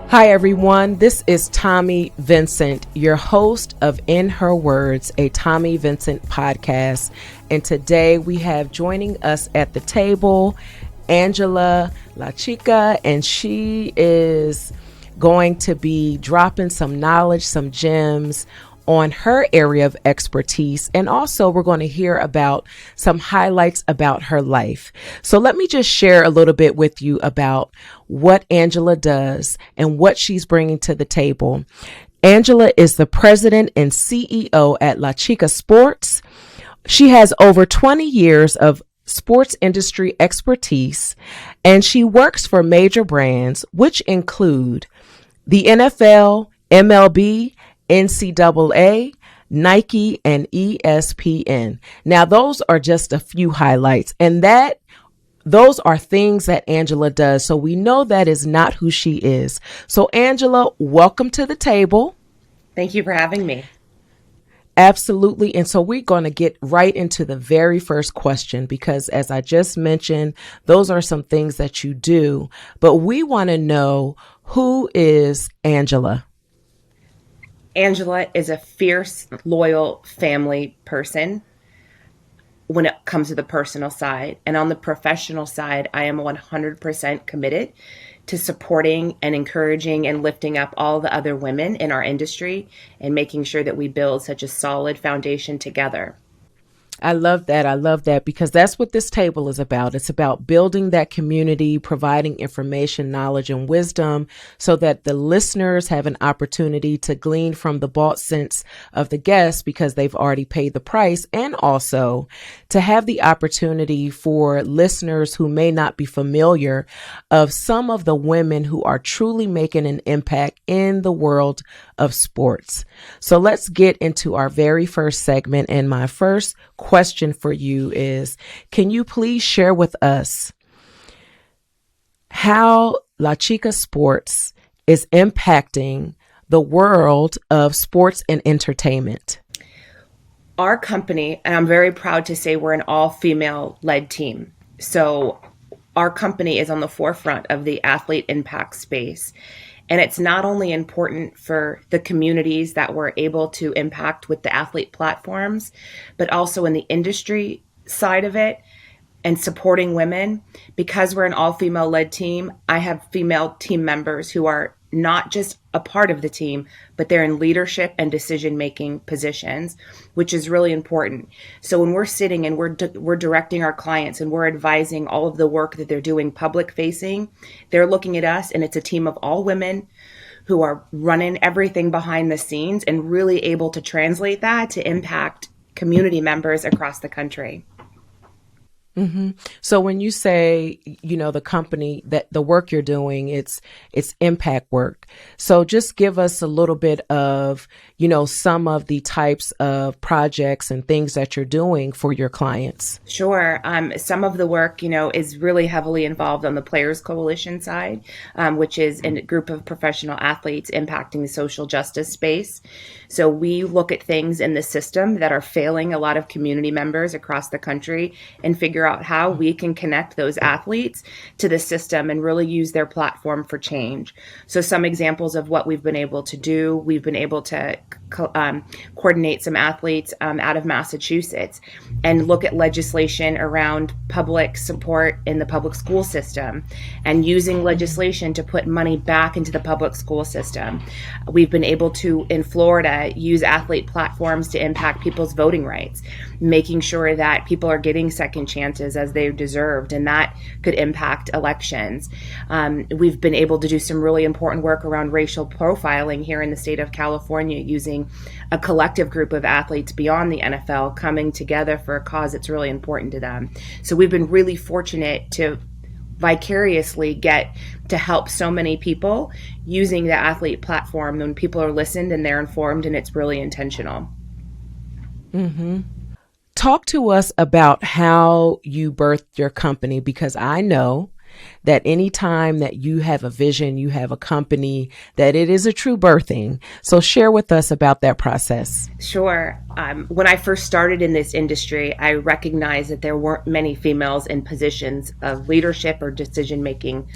Hi, everyone. This is Tommi Vincent, your host of In Her Words, a Tommi Vincent podcast. And today we have joining us at the table, Angela LaChica, and she is going to be dropping some knowledge, some gems on her area of expertise. And also we're going to hear about some highlights about her life. So let me just share a little bit with you about what Angela does and what she's bringing to the table. Angela is the president and CEO at LaChica Sports. She has over 20 years of sports industry expertise, and she works for major brands, which include the NFL, MLB, NCAA, Nike, and ESPN. Now, those are just a few highlights, and those are things that Angela does. So we know that is not who she is. So Angela, welcome to the table. Thank you for having me. Absolutely. And so we're going to get right into the very first question, because as I just mentioned, those are some things that you do, but we want to know, who is Angela? Angela is a fierce, loyal family person when it comes to the personal side. And on the professional side, I am 100% committed to supporting and encouraging and lifting up all the other women in our industry and making sure that we build such a solid foundation together. I love that. I love that, because that's what this table is about. It's about building that community, providing information, knowledge, and wisdom so that the listeners have an opportunity to glean from the bought sense of the guests, because they've already paid the price, and also to have the opportunity for listeners who may not be familiar of some of the women who are truly making an impact in the world of sports. So let's get into our very first segment. And my first question for you is, can you please share with us how LaChica Sports is impacting the world of sports and entertainment? Our company, and I'm very proud to say we're an all-female led team. So our company is on the forefront of the athlete impact space. And it's not only important for the communities that we're able to impact with the athlete platforms, but also in the industry side of it and supporting women. Because we're an all-female led team, I have female team members who are not just a part of the team, but they're in leadership and decision-making positions, which is really important. So when we're sitting and we're directing our clients and we're advising all of the work that they're doing public-facing, they're looking at us, and it's a team of all women who are running everything behind the scenes and really able to translate that to impact community members across the country. Mm-hmm. So when you say, the company, that the work you're doing, it's impact work. So just give us a little bit of, some of the types of projects and things that you're doing for your clients. Sure. Some of the work, is really heavily involved on the Players Coalition side, which is a group of professional athletes impacting the social justice space. So we look at things in the system that are failing a lot of community members across the country and figure out how we can connect those athletes to the system and really use their platform for change. So some examples of what we've been able to do, we've been able to coordinate some athletes out of Massachusetts and look at legislation around public support in the public school system and using legislation to put money back into the public school system. We've been able to, in Florida, use athlete platforms to impact people's voting rights, making sure that people are getting second chances as they deserved, and that could impact elections. We've been able to do some really important work around racial profiling here in the state of California, using a collective group of athletes beyond the NFL coming together for a cause that's really important to them. So we've been really fortunate to vicariously get to help so many people using the athlete platform when people are listened and they're informed, and it's really intentional. Mm-hmm. Talk to us about how you birthed your company, because I know that anytime that you have a vision, you have a company, that it is a true birthing. So share with us about that process. Sure. When I first started in this industry, I recognized that there weren't many females in positions of leadership or decision-making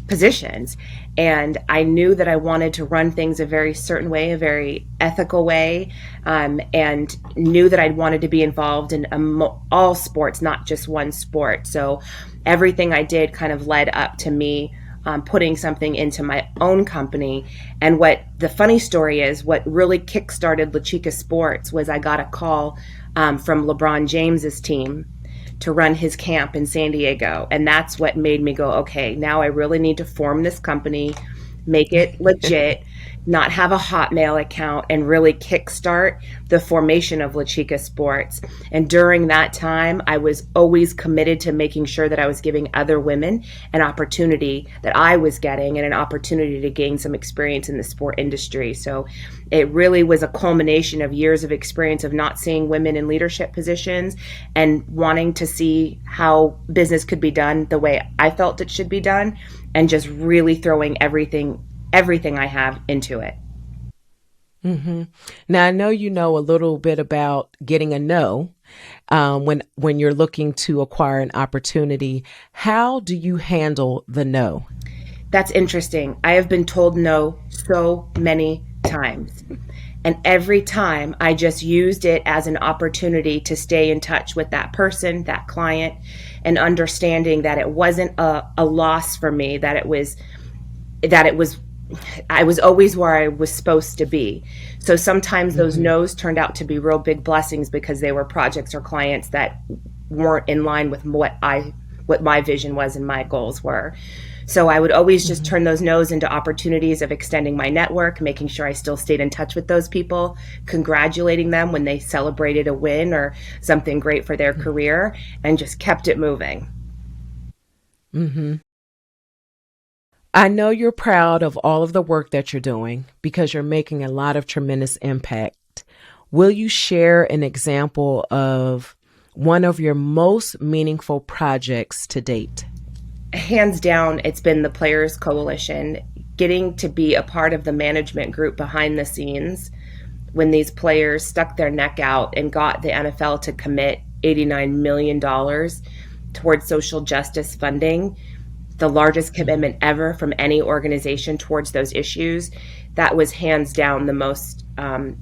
positions. And I knew that I wanted to run things a very certain way, a very ethical way, and knew that I wanted to be involved in all sports, not just one sport. So everything I did kind of led up to me putting something into my own company. And what the funny story is, what really kickstarted LaChica Sports was I got a call from LeBron James's team to run his camp in San Diego. And that's what made me go, okay, now I really need to form this company, make it legit, not have a Hotmail account, and really kickstart the formation of LaChica Sports. And during that time, I was always committed to making sure that I was giving other women an opportunity that I was getting and an opportunity to gain some experience in the sport industry. So it really was a culmination of years of experience of not seeing women in leadership positions and wanting to see how business could be done the way I felt it should be done, and just really throwing everything I have into it. Now, I know you know a little bit about getting a no when you're looking to acquire an opportunity. How do you handle the no? That's interesting. I have been told no so many times. And every time I just used it as an opportunity to stay in touch with that person, that client, and understanding that it wasn't a loss for me, that it was I was always where I was supposed to be. So sometimes those no's turned out to be real big blessings because they were projects or clients that weren't in line with what my vision was and my goals were. So I would always just turn those no's into opportunities of extending my network, making sure I still stayed in touch with those people, congratulating them when they celebrated a win or something great for their career, and just kept it moving. I know you're proud of all of the work that you're doing because you're making a lot of tremendous impact. Will you share an example of one of your most meaningful projects to date? Hands down, it's been the Players Coalition, getting to be a part of the management group behind the scenes when these players stuck their neck out and got the NFL to commit $89 million towards social justice funding, the largest commitment ever from any organization towards those issues. That was hands down the most, I'm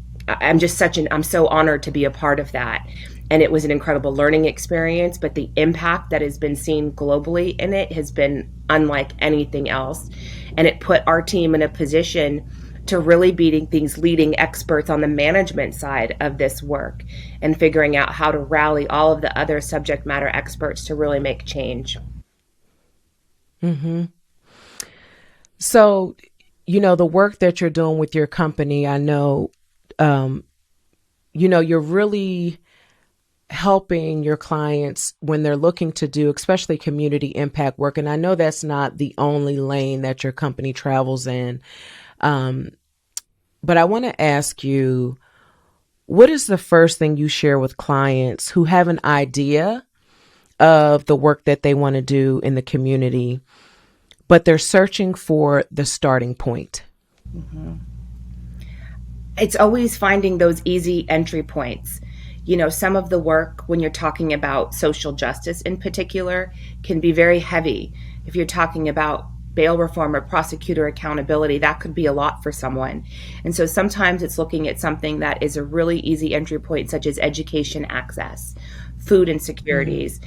so honored to be a part of that. And it was an incredible learning experience, but the impact that has been seen globally in it has been unlike anything else. And it put our team in a position to really be these leading experts on the management side of this work and figuring out how to rally all of the other subject matter experts to really make change. So, the work that you're doing with your company, I know, you're really helping your clients when they're looking to do, especially community impact work. And I know that's not the only lane that your company travels in. But I want to ask you, what is the first thing you share with clients who have an idea of the work that they want to do in the community, but they're searching for the starting point? It's always finding those easy entry points. Some of the work, when you're talking about social justice in particular, can be very heavy. If you're talking about bail reform or prosecutor accountability, that could be a lot for someone. And so sometimes it's looking at something that is a really easy entry point, such as education access, food insecurities,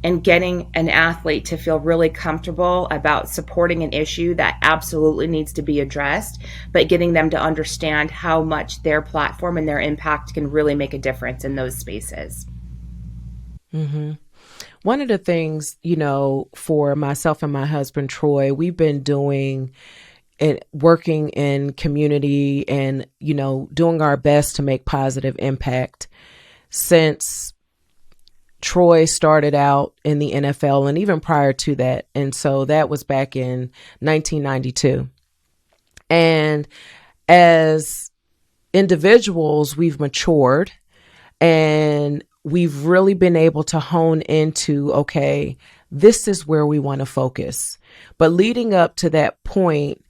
and getting an athlete to feel really comfortable about supporting an issue that absolutely needs to be addressed, but getting them to understand how much their platform and their impact can really make a difference in those spaces. One of the things, for myself and my husband, Troy, we've been doing and working in community and, doing our best to make positive impact since Troy started out in the NFL and even prior to that. And so that was back in 1992. And as individuals, we've matured and we've really been able to hone into, okay, this is where we want to focus. But leading up to that point,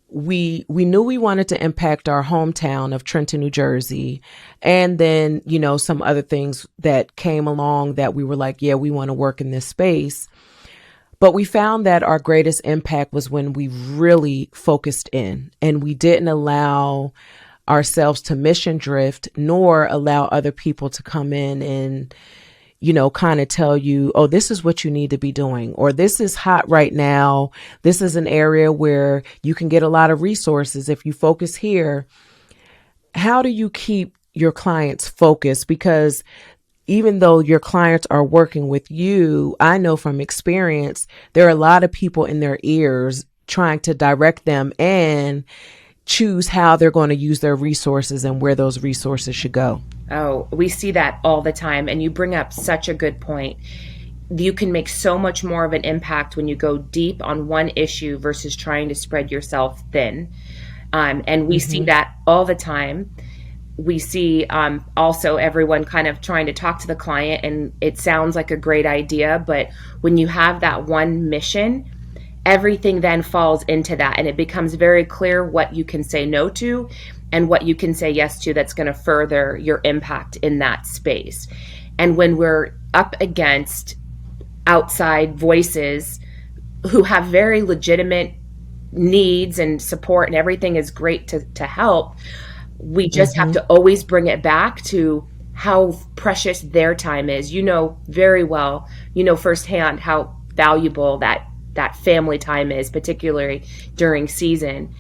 we knew we wanted to impact our hometown of Trenton, New Jersey. And then, some other things that came along that we were like, yeah, we want to work in this space. But we found that our greatest impact was when we really focused in and we didn't allow ourselves to mission drift, nor allow other people to come in and, kind of tell you, oh, this is what you need to be doing, or this is hot right now. This is an area where you can get a lot of resources if you focus here. How do you keep your clients focused? Because even though your clients are working with you, I know from experience, there are a lot of people in their ears trying to direct them and choose how they're going to use their resources and where those resources should go. Oh, we see that all the time. And you bring up such a good point. You can make so much more of an impact when you go deep on one issue versus trying to spread yourself thin. And we see that all the time. We see also everyone kind of trying to talk to the client, and it sounds like a great idea, but when you have that one mission, everything then falls into that, and it becomes very clear what you can say no to and what you can say yes to that's going to further your impact in that space. And when we're up against outside voices who have very legitimate needs and support and everything is great to help, we just have to always bring it back to how precious their time is. You know very well, firsthand how valuable that family time is, particularly during season.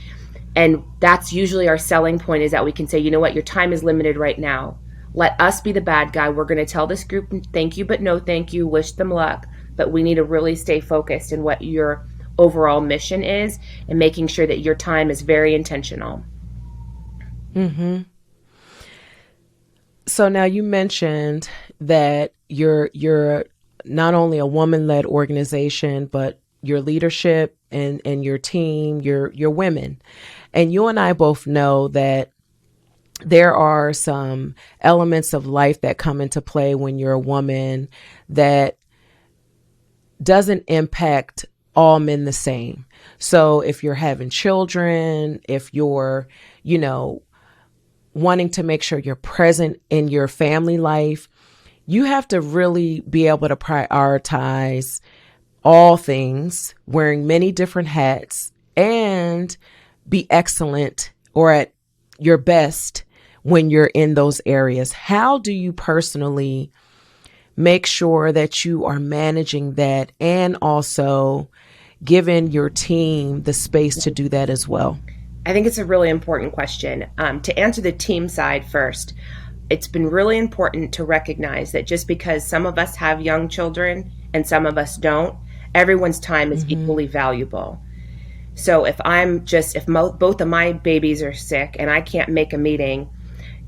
And that's usually our selling point, is that we can say, you know what, your time is limited right now. Let us be the bad guy. We're going to tell this group, thank you, but no thank you, wish them luck. But we need to really stay focused in what your overall mission is and making sure that your time is very intentional. So now you mentioned that you're not only a woman-led organization, but your leadership and your team, your women. And you and I both know that there are some elements of life that come into play when you're a woman that doesn't impact all men the same. So if you're having children, if you're, wanting to make sure you're present in your family life, you have to really be able to prioritize all things, wearing many different hats, and be excellent or at your best when you're in those areas. How do you personally make sure that you are managing that and also giving your team the space to do that as well? I think it's a really important question. To answer the team side first, it's been really important to recognize that just because some of us have young children and some of us don't, everyone's time is equally valuable. So if both of my babies are sick and I can't make a meeting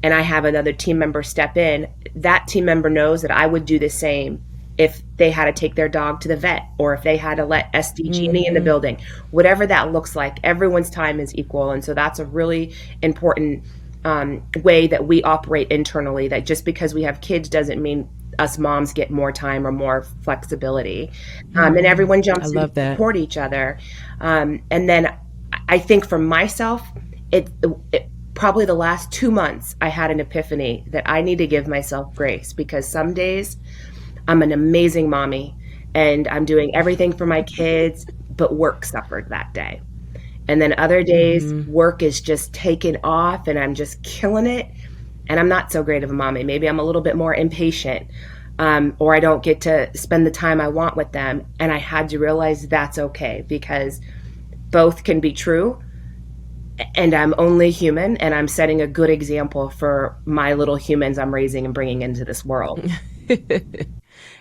and I have another team member step in, that team member knows that I would do the same if they had to take their dog to the vet, or if they had to let SDG&E in the building, whatever that looks like, everyone's time is equal. And so that's a really important way that we operate internally, that just because we have kids doesn't mean us moms get more time or more flexibility. And everyone jumps in to support each other. And then I think for myself, it probably the last 2 months, I had an epiphany that I need to give myself grace, because some days I'm an amazing mommy and I'm doing everything for my kids, but work suffered that day. And then other days, work is just taken off and I'm just killing it. And I'm not so great of a mommy. Maybe I'm a little bit more impatient, or I don't get to spend the time I want with them. And I had to realize that's okay, because both can be true. And I'm only human, and I'm setting a good example for my little humans I'm raising and bringing into this world.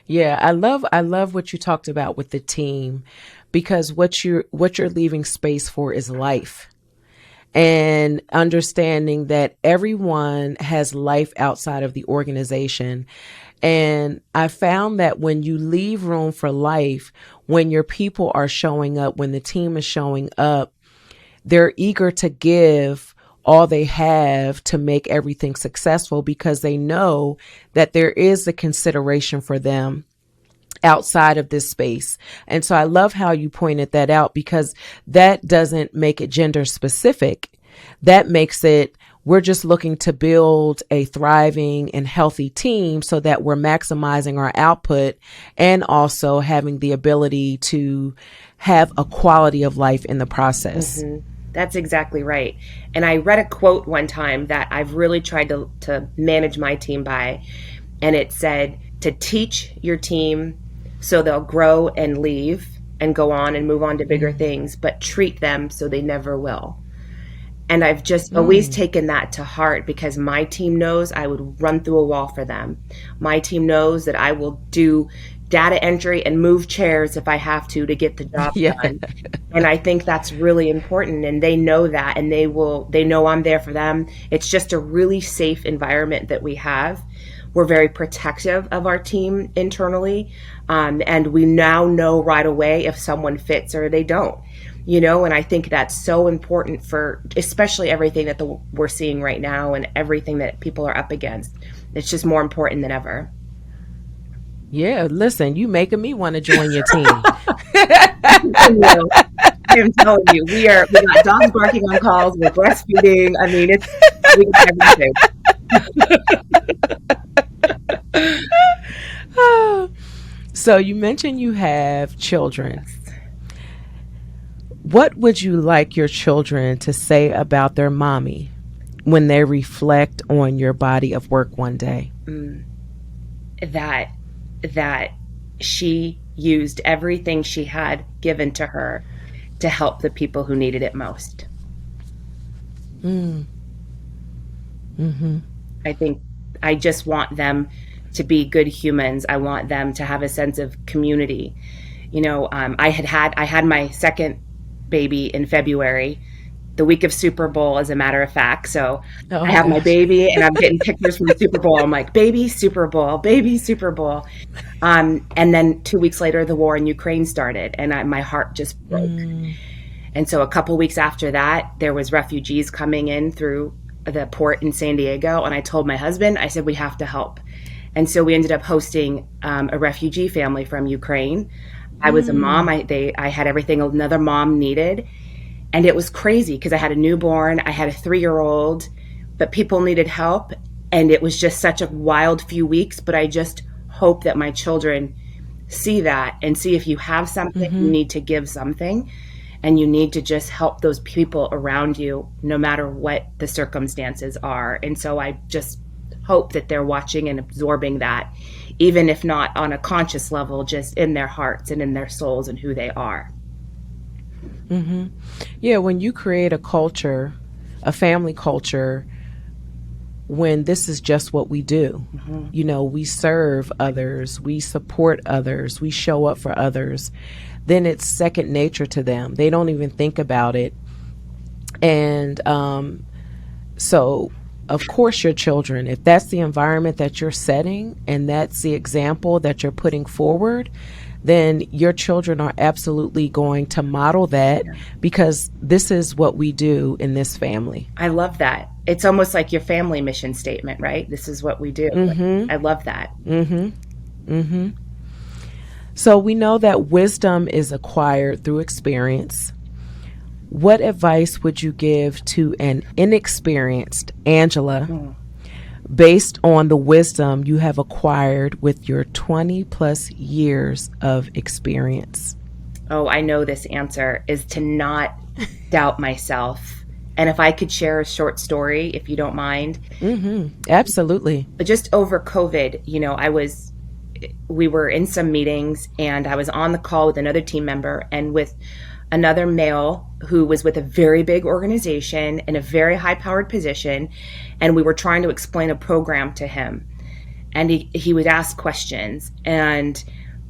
Yeah, I love what you talked about with the team, because what you're leaving space for is life, and understanding that everyone has life outside of the organization. And I found that when you leave room for life, when your people are showing up, when the team is showing up, they're eager to give all they have to make everything successful, because they know that there is a consideration for them outside of this space. And so I love how you pointed that out, because that doesn't make it gender specific. That makes it We're just looking to build a thriving and healthy team so that we're maximizing our output and also having the ability to have a quality of life in the process. Mm-hmm. That's exactly right. And I read a quote one time that I've really tried to manage my team by, and it said to teach your team so they'll grow and leave and go on and move on to bigger things, but treat them so they never will. And I've just always taken that to heart because my team knows I would run through a wall for them. My team knows that I will do data entry and move chairs if I have to get the job done. And I think that's really important. And they know that, and they know I'm there for them. It's just a really safe environment that we have. We're very protective of our team internally. And we now know right away if someone fits or they don't. And I think that's so important for especially everything that we're seeing right now and everything that people are up against. It's just more important than ever. Yeah, listen, you making me want to join your team. I'm telling you, we got dogs barking on calls, we're breastfeeding. I mean, we got everything. So you mentioned you have children. Yes. What would you like your children to say about their mommy when they reflect on your body of work one day? That she used everything she had given to her to help the people who needed it most. I think I just want them to be good humans. I want them to have a sense of community. I had my second baby in February, the week of Super Bowl, as a matter of fact. So I have my baby and I'm getting pictures from the Super Bowl. I'm like, baby Super Bowl, baby Super Bowl. And then 2 weeks later, the war in Ukraine started and my heart just broke. And so a couple weeks after that, there was refugees coming in through the port in San Diego. And I told my husband, I said, we have to help. And so we ended up hosting a refugee family from Ukraine. I was a mom. I had everything another mom needed. And it was crazy because I had a newborn. I had a 3-year-old, but people needed help. And it was just such a wild few weeks. But I just hope that my children see that and see if you have something, you need to give something. And you need to just help those people around you, no matter what the circumstances are. And so I just hope that they're watching and absorbing that, even if not on a conscious level, just in their hearts and in their souls and who they are. Yeah, when you create a culture, a family culture, when this is just what we do, we serve others, we support others, we show up for others, then it's second nature to them. They don't even think about it. And so of course your children, if that's the environment that you're setting and that's the example that you're putting forward, then your children are absolutely going to model that because this is what we do in this family. I love that. It's almost like your family mission statement, right? This is what we do. I love that. So we know that wisdom is acquired through experience. What advice would you give to an inexperienced Angela based on the wisdom you have acquired with your 20 plus years of experience? Oh, I know this answer is to not doubt myself. And if I could share a short story, if you don't mind. Absolutely. But just over COVID, we were in some meetings and I was on the call with another team member and with another male who was with a very big organization in a very high-powered position, and we were trying to explain a program to him. And he would ask questions, and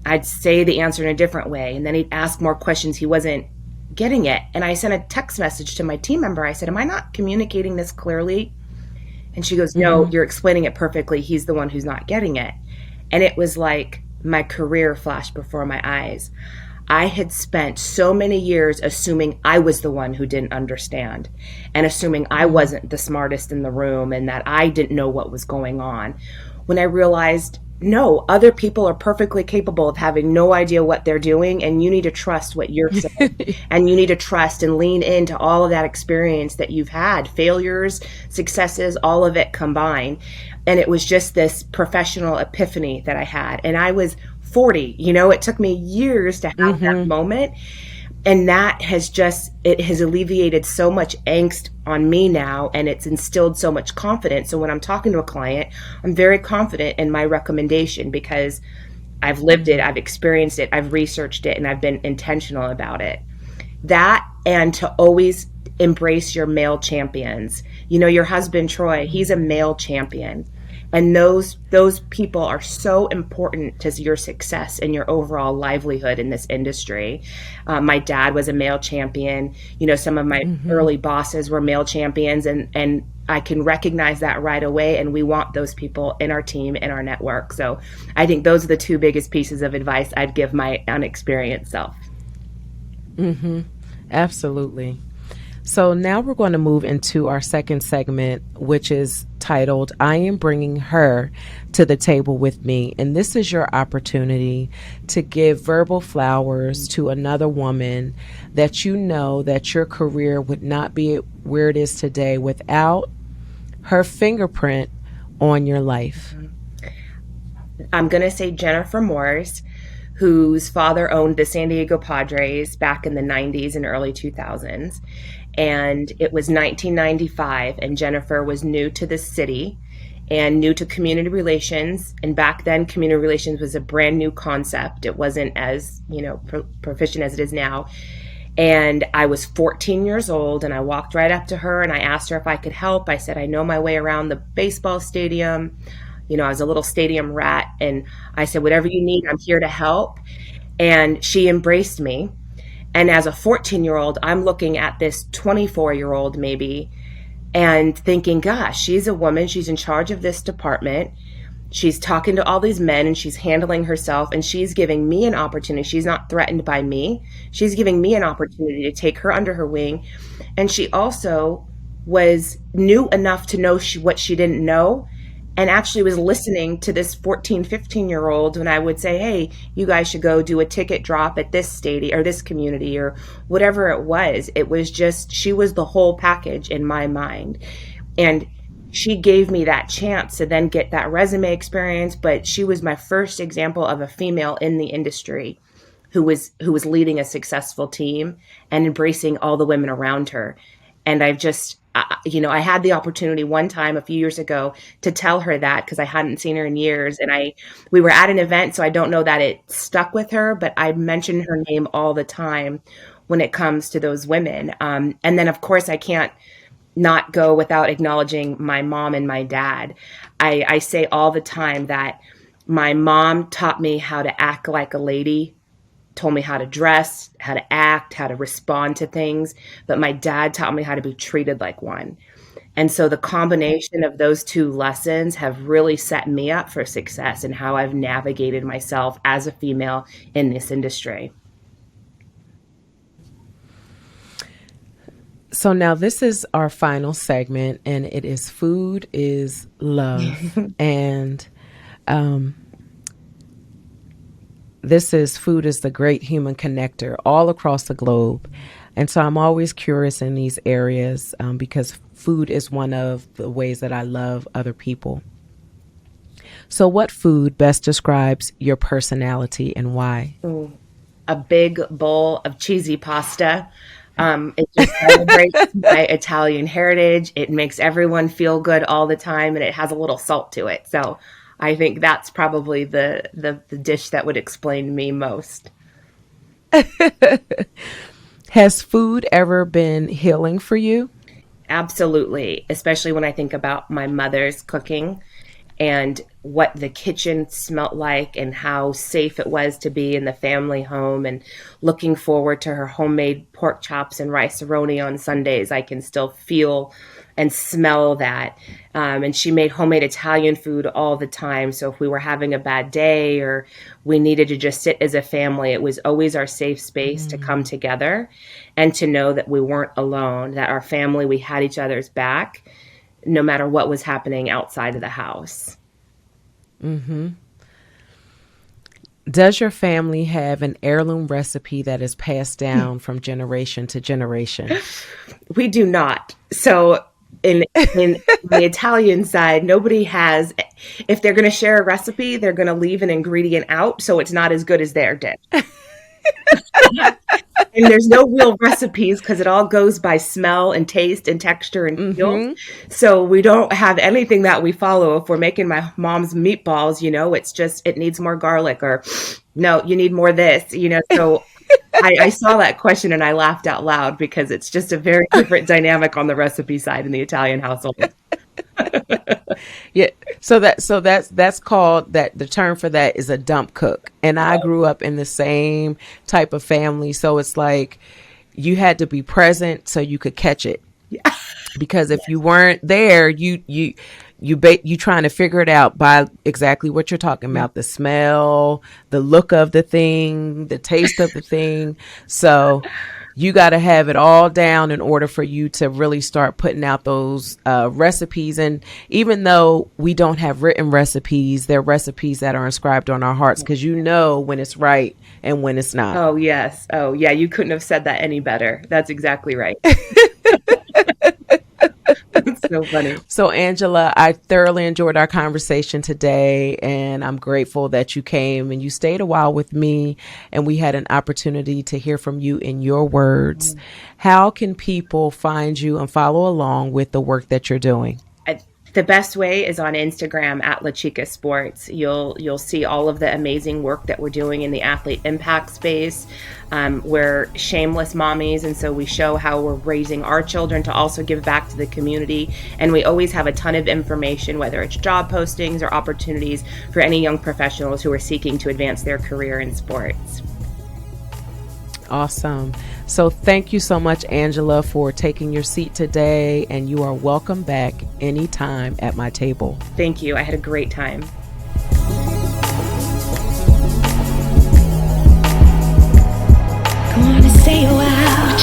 I'd say the answer in a different way, and then he'd ask more questions. He wasn't getting it. And I sent a text message to my team member. I said, am I not communicating this clearly? And she goes, no, you're explaining it perfectly. He's the one who's not getting it. And it was like my career flashed before my eyes. I had spent so many years assuming I was the one who didn't understand and assuming I wasn't the smartest in the room and that I didn't know what was going on. When I realized no, other people are perfectly capable of having no idea what they're doing, and you need to trust what you're saying. And you need to trust and lean into all of that experience that you've had, failures, successes, all of it combined. And it was just this professional epiphany that I had. And I was 40, it took me years to have that Mm-hmm. moment. And that has just, it has alleviated so much angst on me now, and it's instilled so much confidence. So when I'm talking to a client, I'm very confident in my recommendation because I've lived it, I've experienced it, I've researched it, and I've been intentional about it. That, and to always embrace your male champions. Your husband Troy, he's a male champion. And those people are so important to your success and your overall livelihood in this industry. My dad was a male champion. Some of my Mm-hmm. early bosses were male champions, and I can recognize that right away. And we want those people in our team, in our network. So I think those are the two biggest pieces of advice I'd give my unexperienced self. Mm-hmm. Absolutely. So now we're going to move into our second segment, which is titled, I Am Bringing Her to the Table with Me. And this is your opportunity to give verbal flowers to another woman that you know that your career would not be where it is today without her fingerprint on your life. I'm going to say Jennifer Morris, whose father owned the San Diego Padres back in the 90s and early 2000s. And it was 1995, and Jennifer was new to the city and new to community relations. And back then, community relations was a brand new concept. It wasn't as, proficient as it is now. And I was 14 years old, and I walked right up to her and I asked her if I could help. I said, I know my way around the baseball stadium. I was a little stadium rat, and I said, whatever you need, I'm here to help. And she embraced me. And as a 14-year-old, I'm looking at this 24-year-old maybe and thinking, gosh, she's a woman. She's in charge of this department. She's talking to all these men and she's handling herself, and she's giving me an opportunity. She's not threatened by me. She's giving me an opportunity to take her under her wing. And she also was new enough to know what she didn't know, and actually was listening to this 14, 15-year-old when I would say, hey, you guys should go do a ticket drop at this stadium or this community or whatever it was. It was just, she was the whole package in my mind. And she gave me that chance to then get that resume experience, but she was my first example of a female in the industry who was leading a successful team and embracing all the women around her. And I've just, I had the opportunity one time a few years ago to tell her that because I hadn't seen her in years, and we were at an event, so I don't know that it stuck with her, but I mention her name all the time when it comes to those women. And then, of course, I can't not go without acknowledging my mom and my dad. I say all the time that my mom taught me how to act like a lady, told me how to dress, how to act, how to respond to things, but my dad taught me how to be treated like one. And so the combination of those two lessons have really set me up for success in how I've navigated myself as a female in this industry. So now this is our final segment, and it is Food is Love. And this is food is the great human connector all across the globe. And so I'm always curious in these areas because food is one of the ways that I love other people. So, what food best describes your personality and why? Ooh, a big bowl of cheesy pasta. It just celebrates my Italian heritage. It makes everyone feel good all the time, and it has a little salt to it. So I think that's probably the dish that would explain me most. Has food ever been healing for you? Absolutely, especially when I think about my mother's cooking and what the kitchen smelt like and how safe it was to be in the family home, and looking forward to her homemade pork chops and rice-a-roni on Sundays. I can still feel and smell that. And she made homemade Italian food all the time. So if we were having a bad day or we needed to just sit as a family, it was always our safe space to come together and to know that we weren't alone, that our family, we had each other's back no matter what was happening outside of the house. Mm-hmm. Does your family have an heirloom recipe that is passed down from generation to generation? We do not. So in the Italian side, nobody has, if they're going to share a recipe, they're going to leave an ingredient out, so it's not as good as their dish. And there's no real recipes because it all goes by smell and taste and texture and feel. So we don't have anything that we follow. If we're making my mom's meatballs, it's just, it needs more garlic, or no, you need more this, so I saw that question and I laughed out loud because it's just a very different dynamic on the recipe side in the Italian household. Yeah. So that's called, that the term for that is a dump cook. And I grew up in the same type of family. So it's like you had to be present so you could catch it. Yeah. Because if you weren't there, you trying to figure it out by exactly what you're talking about, the smell, the look of the thing, the taste of the thing. So you got to have it all down in order for you to really start putting out those recipes. And even though we don't have written recipes, they're recipes that are inscribed on our hearts, because when it's right and when it's not. Oh, yes. Oh, yeah. You couldn't have said that any better. That's exactly right. It's so funny. So, Angela, I thoroughly enjoyed our conversation today, and I'm grateful that you came and you stayed a while with me, and we had an opportunity to hear from you in your words. How can people find you and follow along with the work that you're doing? The best way is on Instagram at LaChica Sports. You'll see all of the amazing work that we're doing in the athlete impact space. We're shameless mommies, and so we show how we're raising our children to also give back to the community. And we always have a ton of information, whether it's job postings or opportunities for any young professionals who are seeking to advance their career in sports. Awesome. So thank you so much, Angela, for taking your seat today, and you are welcome back anytime at my table. Thank you. I had a great time. Come on and say a while.